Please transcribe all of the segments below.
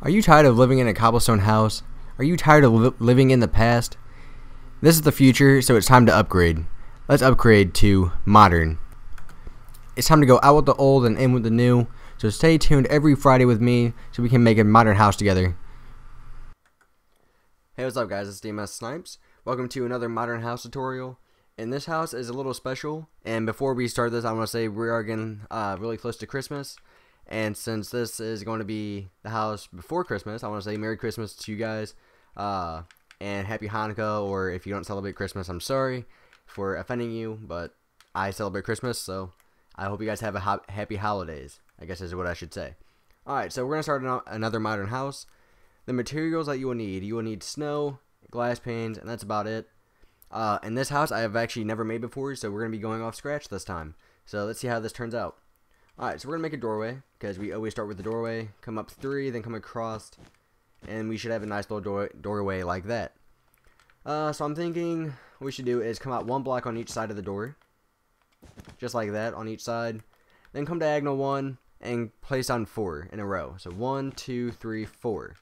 Are you tired of living in a cobblestone house? Are you tired of living in the past? This is the future, so it's time to upgrade. Let's upgrade to modern. It's time to go out with the old and in with the new, so stay tuned every Friday with me so we can make a modern house together. Hey, what's up guys, it's SNipEz. Welcome to another modern house tutorial. And this house is a little special, and before we start this I want to say we are getting really close to Christmas. And since this is going to be the house before Christmas, I want to say Merry Christmas to you guys, and Happy Hanukkah, or if you don't celebrate Christmas, I'm sorry for offending you, but I celebrate Christmas, so I hope you guys have a happy holidays, I guess is what I should say. Alright, so we're going to start another modern house. The materials that you will need snow, glass panes, and that's about it. In this house I have actually never made before, so we're going to be going off scratch this time. So let's see how this turns out. Alright, so we're going to make a doorway, because we always start with the doorway, come up 3, then come across, and we should have a nice little doorway like that. So I'm thinking what we should do is come out 1 block on each side of the door, just like that on each side, then come diagonal 1, and place down 4 in a row. So 1, 2, 3, 4,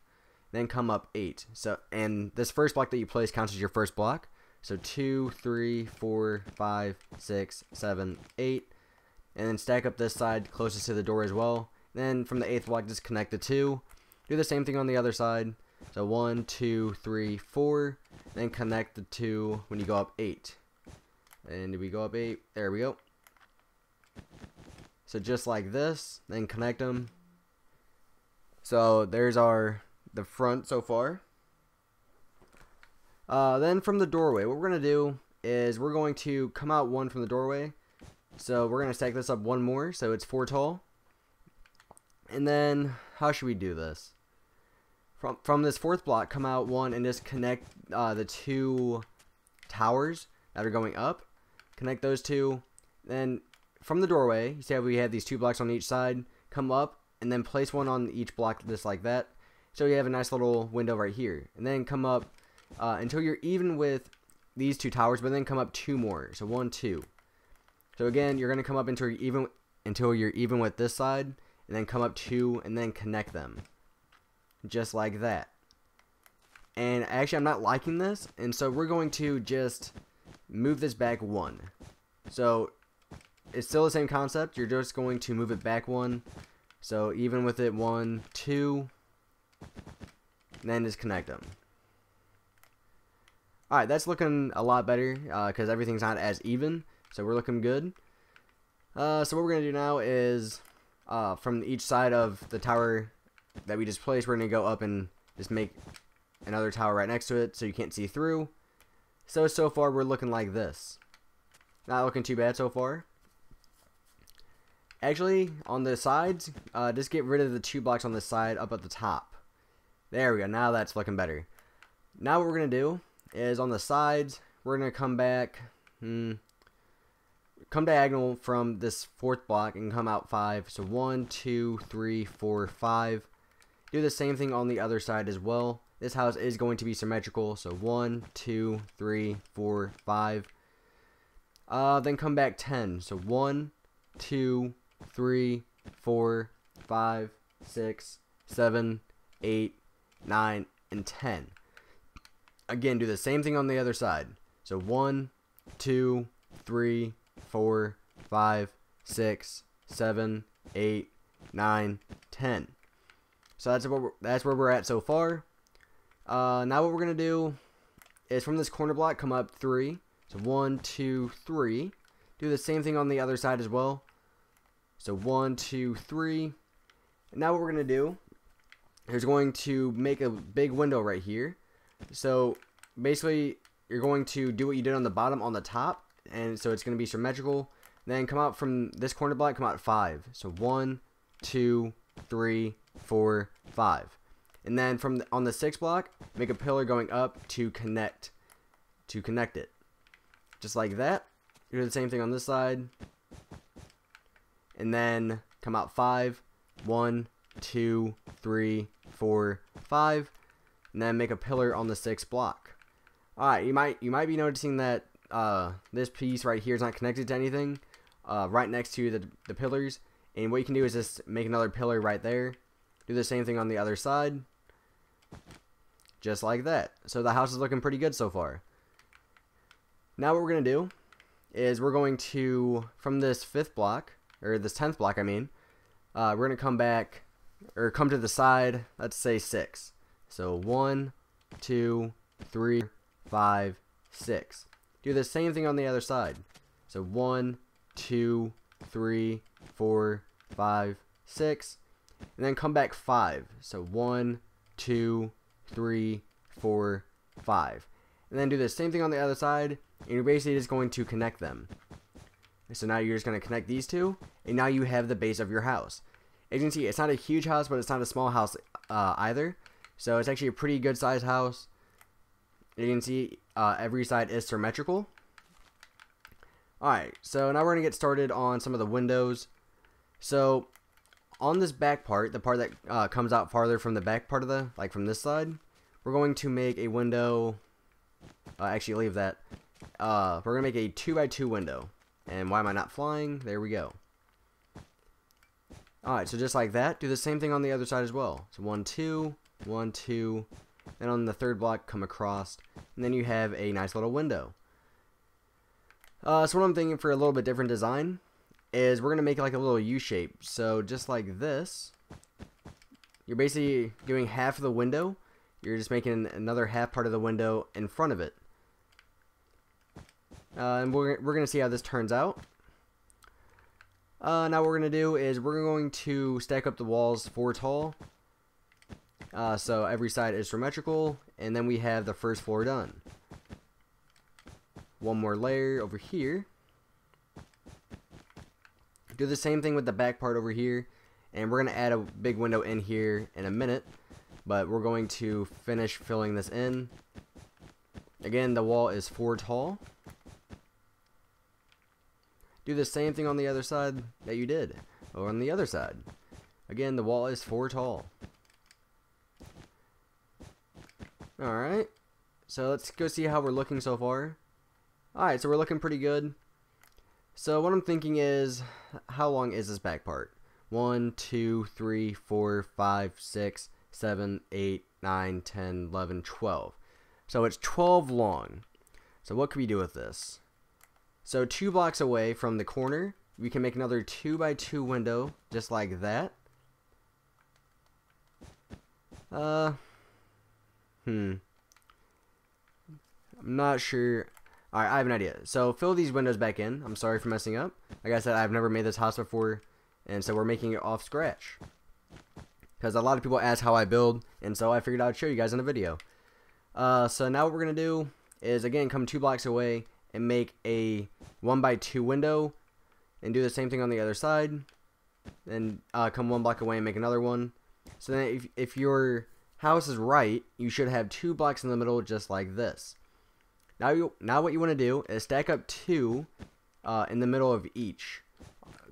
then come up 8. So, and this first block that you place counts as your first block, so 2, 3, 4, 5, 6, 7, 8. And then stack up this side closest to the door as well. Then from the 8th block, just connect the 2. Do the same thing on the other side. So 1, 2, 3, 4. Then connect the 2 when you go up 8. And did we go up 8? There we go. So just like this. Then connect them. So there's the front so far. Then from the doorway, what we're going to do is we're going to come out 1 from the doorway. So we're going to stack this up 1 more, so it's 4 tall. And then, how should we do this? From this 4th block, come out 1 and just connect the 2 towers that are going up. Connect those 2. Then, from the doorway, you see how we have these 2 blocks on each side. Come up, and then place 1 on each block just like that. So you have a nice little window right here. And then come up until you're even with these 2 towers, but then come up 2 more. So 1, 2. So again, you're going to come up until you're even with this side, and then come up 2, and then connect them. Just like that. And actually, I'm not liking this, and so we're going to just move this back 1. So, it's still the same concept, you're just going to move it back 1. So, even with it 1, 2, and then just connect them. Alright, that's looking a lot better, because everything's not as even. So we're looking good. So what we're going to do now is, from each side of the tower that we just placed, we're going to go up and just make another tower right next to it so you can't see through. So far we're looking like this. Not looking too bad so far. Actually, on the sides, just get rid of the 2 blocks on the side up at the top. There we go, now that's looking better. Now what we're going to do is on the sides, we're going to come back... Come diagonal from this 4th block and come out 5. So 1, 2, 3, 4, 5. Do the same thing on the other side as well. This house is going to be symmetrical. So 1, 2, 3, 4, 5. Then come back 10. So 1, 2, 3, 4, 5, 6, 7, 8, 9, and 10. Again, do the same thing on the other side. So 1, 2, 3, 4, 5, 6, 7, 8, 9, 10. So that's where we're at so far. Now what we're going to do is from this corner block, come up 3. So 1, 2, 3. Do the same thing on the other side as well. So 1, 2, 3. And now what we're going to do is going to make a big window right here. So basically you're going to do what you did on the bottom on the top. And so it's going to be symmetrical. Then come out from this corner block, come out 5. So 1, 2, 3, 4, 5. And then on the 6th block, make a pillar going up to connect it. Just like that. You do the same thing on this side. And then come out 5. 1, 2, 3, 4, 5. And then make a pillar on the 6th block. Alright, you might be noticing that this piece right here is not connected to anything right next to the pillars, and what you can do is just make another pillar right there, do the same thing on the other side, just like that. So the house is looking pretty good so far. Now what we're going to do is we're going to, from this 5th block, or this 10th block I mean, we're going to come back, or come to the side, let's say 6. So 1, 2, 3, 5, 6. Do the same thing on the other side. So 1, 2, 3, 4, 5, 6. And then come back 5. So 1, 2, 3, 4, 5. And then do the same thing on the other side, and you're basically just going to connect them. So now you're just going to connect these two, and now you have the base of your house. As you can see, it's not a huge house, but it's not a small house either. So it's actually a pretty good sized house. You can see every side is symmetrical. Alright, so now we're going to get started on some of the windows. So on this back part, the part that comes out farther from the back part of the, like from this side, we're going to make a window. Actually, leave that. We're going to make a 2x2 window. And why am I not flying? There we go. Alright, so just like that, do the same thing on the other side as well. So 1, 2, 1, 2, then on the 3rd block, come across, and then you have a nice little window. So what I'm thinking for a little bit different design is we're going to make like a little U shape. So just like this, you're basically doing half of the window. You're just making another half part of the window in front of it. And we're going to see how this turns out. Now what we're going to do is we're going to stack up the walls 4 tall. So every side is symmetrical, and then we have the first floor done. One more layer over here. Do the same thing with the back part over here, and we're going to add a big window in here in a minute, but we're going to finish filling this in. Again, the wall is 4 tall. Do the same thing on the other side that you did, or on the other side. Again, the wall is 4 tall. Alright, so let's go see how we're looking so far. Alright, so we're looking pretty good. So what I'm thinking is, how long is this back part? 1, 2, 3, 4, 5, 6, 7, 8, 9, 10, 11, 12. So it's 12 long. So what can we do with this? So 2 blocks away from the corner, we can make another 2x2 window, just like that. I'm not sure. Alright, I have an idea. So fill these windows back in. I'm sorry for messing up. Like I said, I've never made this house before, and so we're making it off scratch. Because a lot of people ask how I build, and so I figured I'd show you guys in a video. So now what we're going to do is, again, come 2 blocks away and make a 1x2 window, and do the same thing on the other side. Then come 1 block away and make another one. So then if your house is right, you should have 2 blocks in the middle, just like this. Now what you want to do is stack up 2 in the middle of each.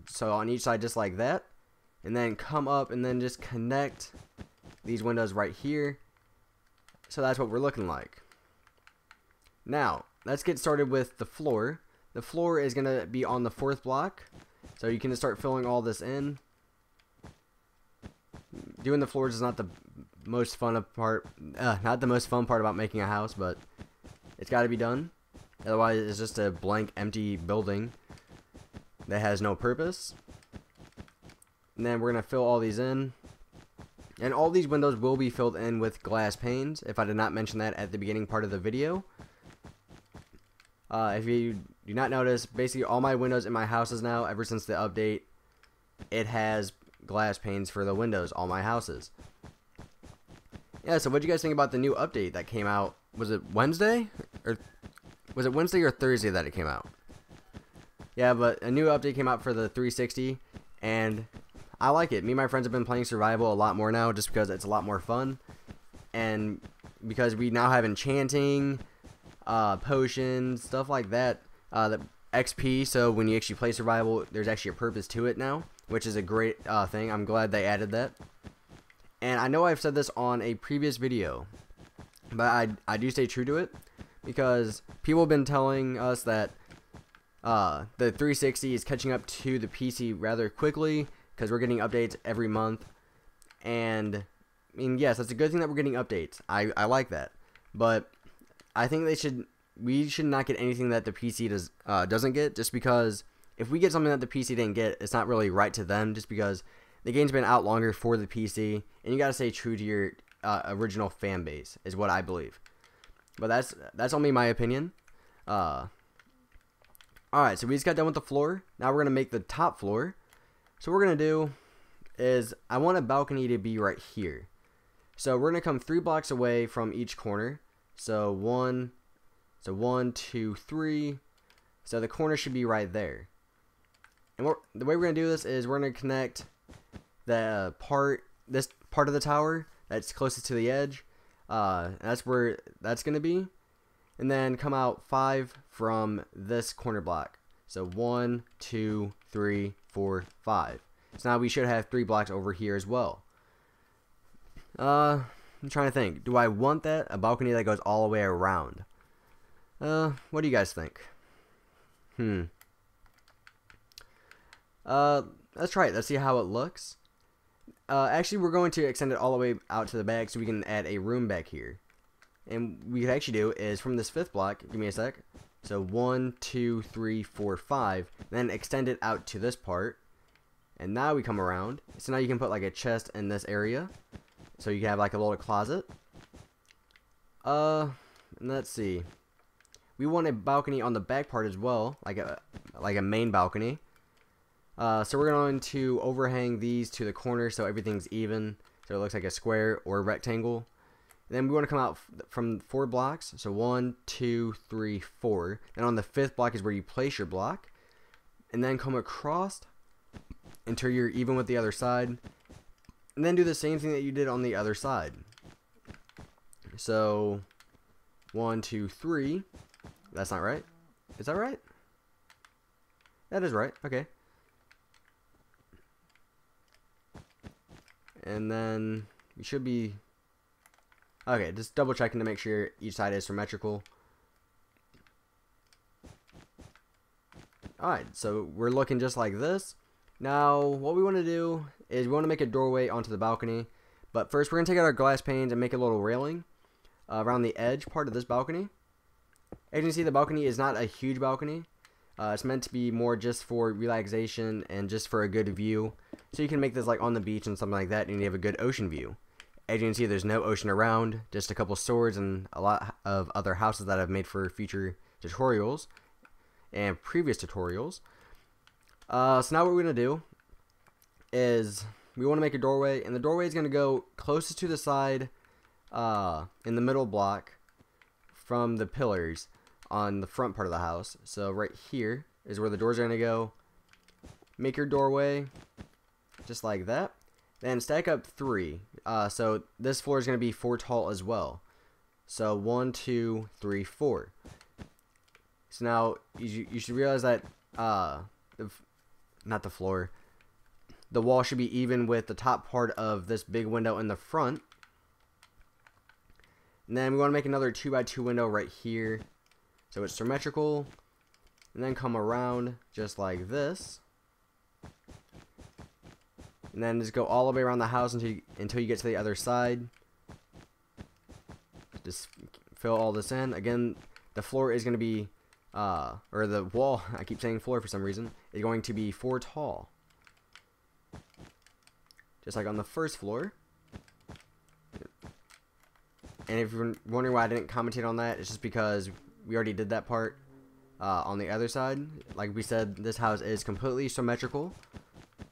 So on each side, just like that. And then come up and then just connect these windows right here. So that's what we're looking like. Now, let's get started with the floor. The floor is going to be on the 4th block. So you can just start filling all this in. Doing the floors is not the most fun part. Not the most fun part about making a house, but it's got to be done. Otherwise, it's just a blank, empty building that has no purpose. And then we're going to fill all these in. And all these windows will be filled in with glass panes, if I did not mention that at the beginning part of the video. If you do not notice, basically all my windows in my houses now, ever since the update, it has glass panes for the windows, all my houses. Yeah, so what do you guys think about the new update that came out? Was it Wednesday? Or was it Wednesday or Thursday that it came out? Yeah, but a new update came out for the 360, and I like it. Me and my friends have been playing survival a lot more now, just because it's a lot more fun, and because we now have enchanting, potions, stuff like that, the XP, so when you actually play survival, there's actually a purpose to it now, which is a great thing. I'm glad they added that. And I know I've said this on a previous video, but I do stay true to it, because people have been telling us that the 360 is catching up to the PC rather quickly, because we're getting updates every month, and mean, yes, that's a good thing that we're getting updates. I like that, but I think we should not get anything that the PC doesn't get, just because if we get something that the PC didn't get, it's not really right to them, just because the game's been out longer for the PC, and you gotta stay true to your original fan base, is what I believe. But that's only my opinion. Alright, so we just got done with the floor. Now we're gonna make the top floor. So what we're gonna do is, I want a balcony to be right here. So we're gonna come 3 blocks away from each corner. So 1, 2, 3. So the corner should be right there. And the way we're gonna do this is we're gonna connect this part of the tower that's closest to the edge. That's where that's gonna be, and then come out 5 from this corner block. So 1, 2, 3, 4, 5. So now we should have 3 blocks over here as well. I'm trying to think. Do I want a balcony that goes all the way around? What do you guys think? Let's try it. Let's see how it looks. Actually, we're going to extend it all the way out to the back so we can add a room back here. And what we could actually do is from this 5th block, give me a sec. So 1, 2, 3, 4, 5. Then extend it out to this part. And now we come around. So now you can put like a chest in this area. So you can have like a little closet. And let's see. We want a balcony on the back part as well, like a main balcony. So we're going to overhang these to the corner so everything's even, so it looks like a square or a rectangle. And then we want to come out from 4 blocks, so 1, 2, 3, 4. And on the 5th block is where you place your block. And then come across until you're even with the other side. And then do the same thing that you did on the other side. So 1, 2, 3. That's not right. Is that right? That is right. Okay. And then we should be okay, just double checking to make sure each side is symmetrical. Alright, so we're looking just like this. Now what we want to do is we want to make a doorway onto the balcony, but first we're going to take out our glass panes and make a little railing around the edge part of this balcony. As you can see, the balcony is not a huge balcony. It's meant to be more just for relaxation and just for a good view. So you can make this like on the beach and something like that, and you have a good ocean view. As you can see, there's no ocean around, just a couple swords and a lot of other houses that I've made for future tutorials and previous tutorials. So now what we're going to do is we want to make a doorway, and the doorway is going to go closest to the side in the middle block from the pillars on the front part of the house. So right here is where the doors are going to go. Make your doorway just like that. Then stack up 3. So this floor is going to be 4 tall as well. So 1, 2, 3, 4. So now you should realize that not the floor, the wall should be even with the top part of this big window in the front. And then we want to make another 2x2 window right here, so it's symmetrical. And then come around just like this. And then just go all the way around the house until you get to the other side. Just fill all this in. Again, the floor is going to be, or the wall, I keep saying floor for some reason, is going to be 4 tall. Just like on the first floor. And if you're wondering why I didn't commentate on that, it's just because we already did that part on the other side. Like we said, this house is completely symmetrical.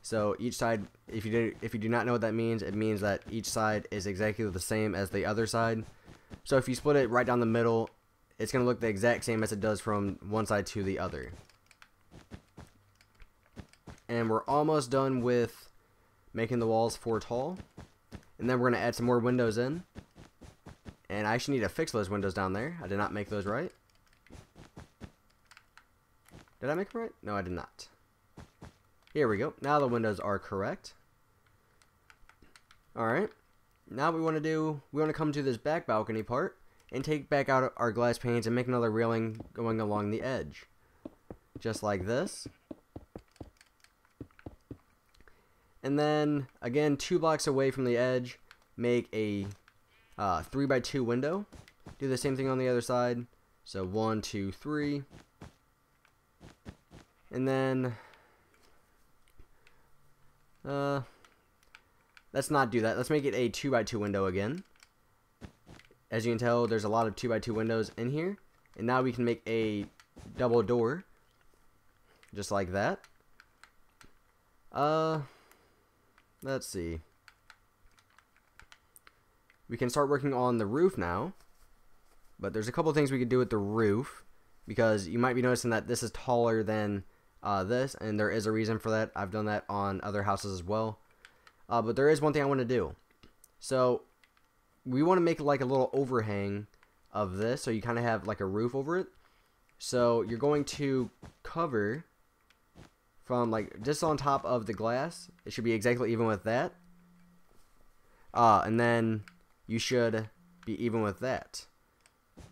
So each side, if you do not know what that means, it means that each side is exactly the same as the other side. So if you split it right down the middle, it's going to look the exact same as it does from one side to the other. And we're almost done with making the walls 4 tall. And then we're going to add some more windows in. And I actually need to fix those windows down there. I did not make those right. Did I make them right? No, I did not. Here we go. Now the windows are correct. Alright. Now what we want to do, we want to come to this back balcony part and take back out our glass panes and make another railing going along the edge. Just like this. And then, again, 2 blocks away from the edge, make a 3x2 window. Do the same thing on the other side. So 1, 2, 3. And then let's not do that. Let's make it a 2x2 window again. As you can tell, there's a lot of 2x2 windows in here. And now we can make a double door. Just like that. Let's see. We can start working on the roof now. But there's a couple things we could do with the roof. Because you might be noticing that this is taller than this. And there is a reason for that. I've done that on other houses as well. But there is one thing I want to do. So we want to make like a little overhang of this. So you kind of have like a roof over it. So you're going to cover from like just on top of the glass. It should be exactly even with that. And then you should be even with that.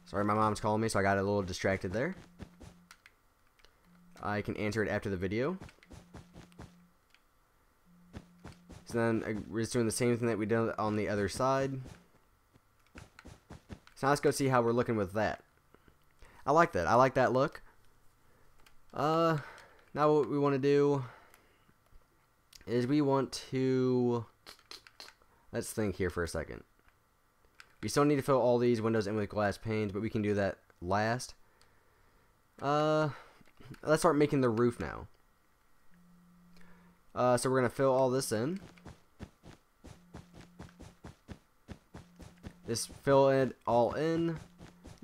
Sorry, my mom's calling me, so I got a little distracted there. I can answer it after the video. So then we're just doing the same thing that we did on the other side. So now let's go see how we're looking with that. I like that. I like that look. Now what we want to do is we want to, let's think here for a second. We still need to fill all these windows in with glass panes, but we can do that last. Let's start making the roof now. So we're going to fill all this in. Just fill it all in.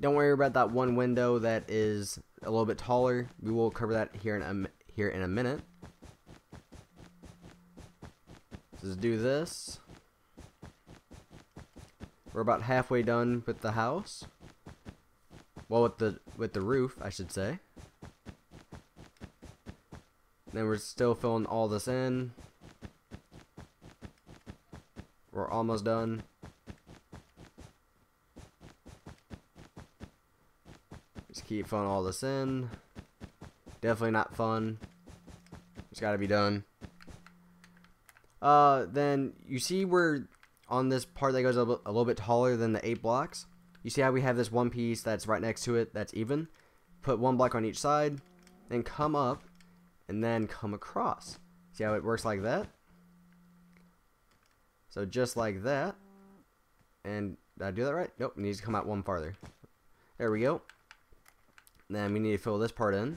Don't worry about that one window that is a little bit taller. We will cover that here in a minute. Just do this. We're about halfway done with the house. Well, with the roof, I should say. Then we're still filling all this in. We're almost done. Just keep filling all this in. Definitely not fun. It's got to be done. Then you see we're on this part that goes a little bit taller than the 8 blocks. You see how we have this one piece that's right next to it that's even. Put 1 block on each side. Then come up. And then come across. See how it works like that? So just like that. And did I do that right? Nope, it needs to come out one farther. There we go. Then we need to fill this part in.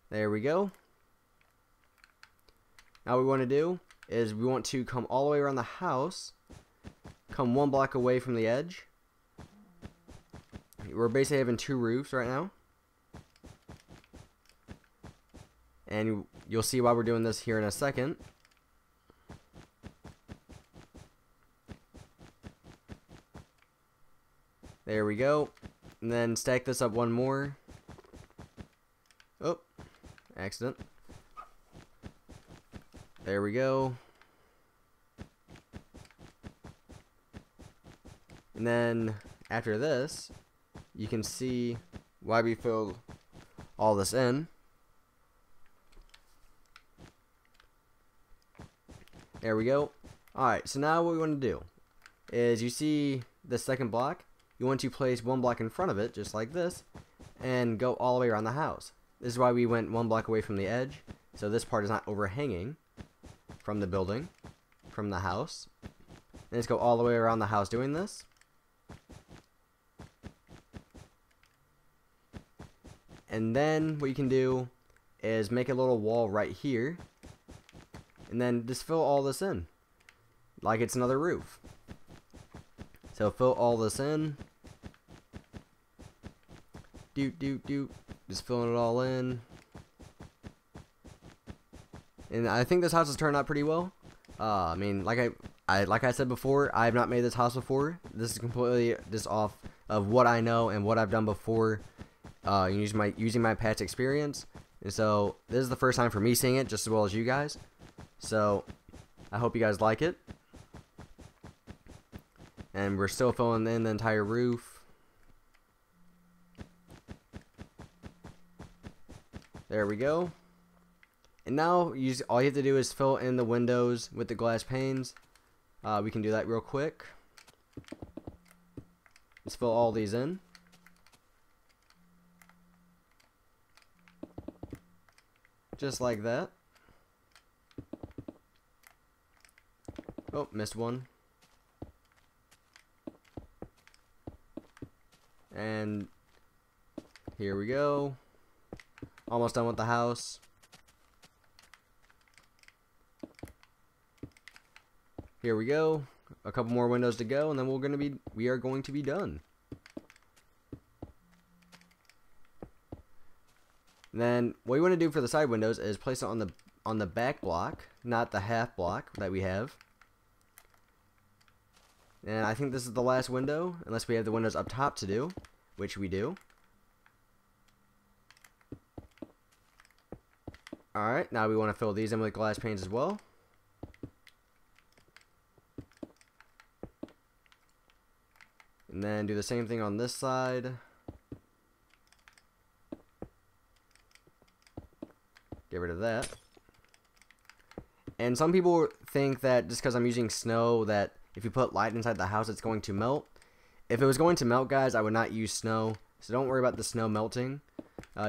There we go. Now what we want to do is we want to come all the way around the house. Come 1 block away from the edge. We're basically having 2 roofs right now. And you'll see why we're doing this here in a second. There we go. And then stack this up one more. Oh, accident. There we go. And then after this, you can see why we filled all this in. There we go. Alright, so now what we want to do is you see the second block. You want to place 1 block in front of it, just like this, and go all the way around the house. This is why we went 1 block away from the edge, so this part is not overhanging from the building, from the house. And let's go all the way around the house doing this. And then what you can do is make a little wall right here. And then just fill all this in. Like it's another roof. So fill all this in. Just filling it all in. And I think this house has turned out pretty well. I mean, like I said before, I have not made this house before. This is completely just off of what I know and what I've done before. Using my past experience. And so this is the first time for me seeing it just as well as you guys. So I hope you guys like it. And we're still filling in the entire roof. There we go. And now all you have to do is fill in the windows with the glass panes. We can do that real quick. Let's fill all these in. Just like that. Oh, missed one. And here we go. Almost done with the house. Here we go. A couple more windows to go, and then we are going to be done. And then what you want to do for the side windows is place it on the back block, not the half block that we have. And I think this is the last window, unless we have the windows up top to do, which we do. Alright, now we want to fill these in with glass panes as well. And then do the same thing on this side. Get rid of that. And some people think that just because I'm using snow that if you put light inside the house it's going to melt. If it was going to melt, guys, I would not use snow. So don't worry about the snow melting.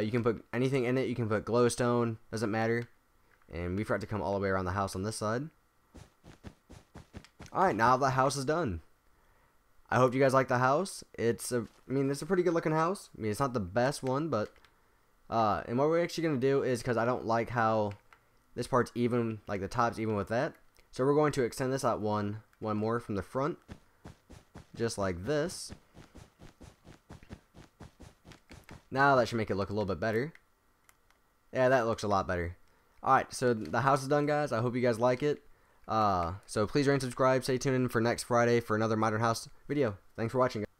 You can put anything in it. You can put glowstone. Doesn't matter. And we forgot to come all the way around the house on this side. Alright, now the house is done. I hope you guys like the house. It's a pretty good looking house. I mean, it's not the best one, but and what we're actually gonna do is, because I don't like how this part's even, like the top's even with that, so we're going to extend this out one more from the front, just like this. Now that should make it look a little bit better. Yeah, that looks a lot better. Alright, so the house is done, guys. I hope you guys like it. So please rate and subscribe. Stay tuned in for next Friday for another Modern House video. Thanks for watching, guys.